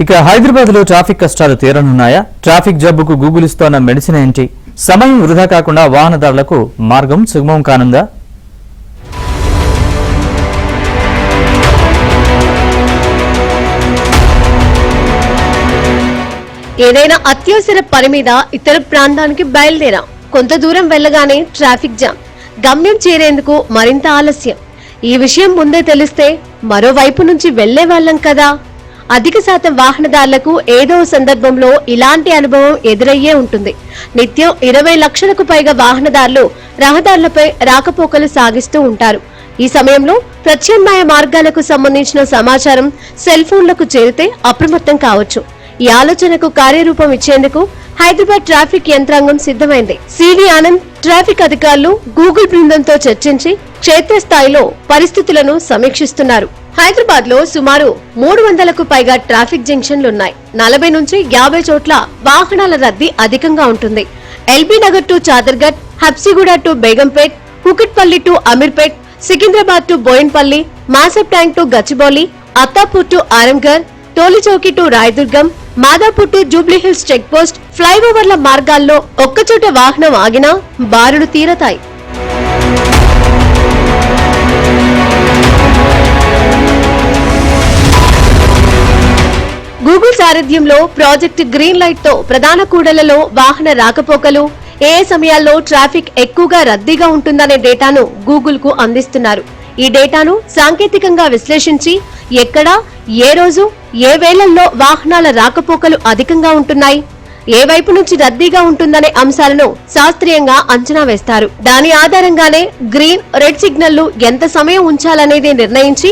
ఇక హైదరాబాద్ లో ట్రాఫిక్ కష్టాలు తీరనున్నాయా? ట్రాఫిక్ జబ్బుకు గూగుల్ ఇస్తోన్న మెడిసిన్ ఏంటి? సమయం వృధా కాకుండా వాహనదారులకు మార్గం సుగమం కానుందా? ఏదైనా అత్యవసర పని మీద ఇతర ప్రాంతానికి బయలుదేరాం. కొంత దూరం వెళ్లగానే ట్రాఫిక్ జామ్, గమ్యం చేరేందుకు మరింత ఆలస్యం. ఈ విషయం ముందే తెలిస్తే మరోవైపు నుంచి వెళ్లే వాళ్ళం కదా. అధిక శాతం వాహనదారులకు ఏదో సందర్భంలో ఇలాంటి అనుభవం ఎదురయ్యే ఉంటుంది. నిత్యం 20 లక్షలకు పైగా వాహనదారులు రహదారులపై రాకపోకలు సాగిస్తూ ఉంటారు. ఈ సమయంలో ప్రత్యామ్నాయ మార్గాలకు సంబంధించిన సమాచారం సెల్ ఫోన్లకు చేరితే అప్రమత్తం కావచ్చు. ఈ ఆలోచనకు కార్యరూపం ఇచ్చేందుకు హైదరాబాద్ ట్రాఫిక్ యంత్రాంగం సిద్ధమైంది. సివి ఆనంద్ ట్రాఫిక్ అధికారులు గూగుల్ బృందంతో చర్చించి క్షేత్రస్థాయిలో పరిస్థితులను సమీక్షిస్తున్నారు. హైదరాబాద్ లో సుమారు 300కు పైగా ట్రాఫిక్ జంక్షన్లున్నాయి. 40 నుంచి 50 చోట్ల వాహనాల రద్దీ అధికంగా ఉంటుంది. LB Nagar to Chaderghat, Habsiguda to Begumpet, Kukatpally to Ameerpet, Secunderabad to Bowenpally, Masab Tank to Gachibowli, Attapur to Aramghar, Tolichowki to Rayadurgam, Madhapur to Jubilee Hills check post, ఫ్లైఓవర్ల మార్గాల్లో ఒక్కచోట వాహనం ఆగినా బారులు తీరతాయి. గూగుల్ సారథ్యంలో ప్రాజెక్ట్ గ్రీన్ లైట్ తో ప్రధాన కూడళ్లలో వాహన రాకపోకలు, ఏ సమయాల్లో ట్రాఫిక్ ఎక్కువగా రద్దీగా ఉంటుందనే డేటాను గూగుల్ కు అందిస్తున్నారు. ఈ డేటాను సాంకేతికంగా విశ్లేషించి ఎక్కడ, ఏ రోజు, ఏ వేళల్లో వాహనాల రాకపోకలు అధికంగా ఉంటున్నాయి, ఏ వైపు నుంచి రద్దీగా ఉంటుందనే అంశాలను శాస్త్రీయంగా అంచనా వేస్తారు. దాని ఆధారంగానే గ్రీన్, రెడ్ సిగ్నల్లు ఎంత సమయం ఉంచాలనేది నిర్ణయించి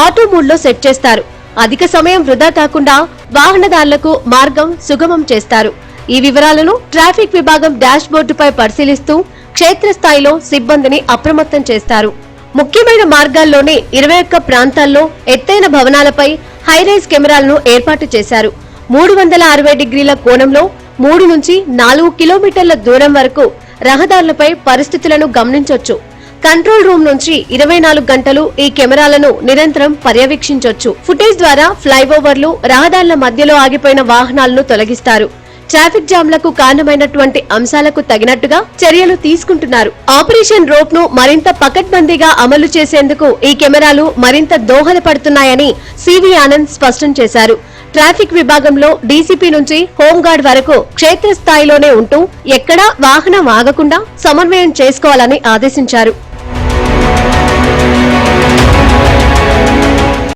ఆటో మోడ్ లో సెట్ చేస్తారు. అధిక సమయం వృధా కాకుండా వాహనదారులకు మార్గం సుగమం చేస్తారు. ఈ వివరాలను ట్రాఫిక్ విభాగం డాష్ బోర్డుపై పరిశీలిస్తూ క్షేత్రస్థాయిలో సిబ్బందిని అప్రమత్తం చేస్తారు. ముఖ్యమైన మార్గాల్లోని 21 ప్రాంతాల్లో ఎత్తైన భవనాలపై హైరైజ్ కెమెరాలను ఏర్పాటు చేశారు. 360 డిగ్రీల కోణంలో 3 నుంచి 4 కిలోమీటర్ల దూరం వరకు రహదారులపై పరిస్థితులను గమనించొచ్చు. కంట్రోల్ రూమ్ నుంచి 24 గంటలు ఈ కెమెరాలను నిరంతరం పర్యవేక్షించొచ్చు. ఫుటేజ్ ద్వారా ఫ్లైఓవర్లు, రహదారుల మధ్యలో ఆగిపోయిన వాహనాలను తొలగిస్తారు. ట్రాఫిక్ జామ్లకు కారణమైనటువంటి అంశాలకు తగినట్టుగా చర్యలు తీసుకుంటున్నారు. ఆపరేషన్ రోప్ ను మరింత పకడ్బందీగా అమలు చేసేందుకు ఈ కెమెరాలు మరింత దోహదపడుతున్నాయని సివి ఆనంద్ స్పష్టం చేశారు. ట్రాఫిక్ విభాగంలో డీసీపీ నుంచి హోంగార్డ్ వరకు క్షేత్రస్థాయిలోనే ఉంటూ ఎక్కడా వాహనం ఆగకుండా సమన్వయం చేసుకోవాలని ఆదేశించారు.